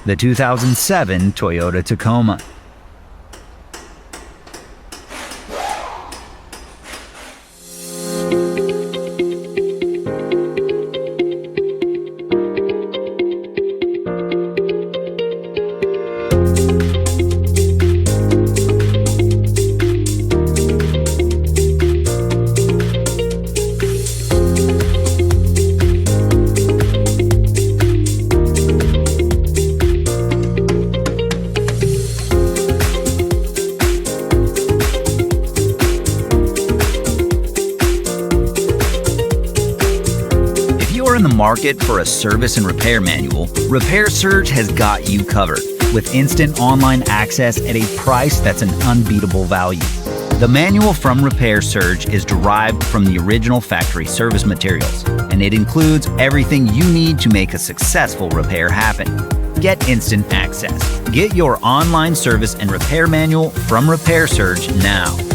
the 2007 Toyota Tacoma. In the market for a service and repair manual, Repair Surge has got you covered with instant online access at a price that's an unbeatable value. The manual from Repair Surge is derived from the original factory service materials, and it includes everything you need to make a successful repair happen. Get instant access. Get your online service and repair manual from Repair Surge now.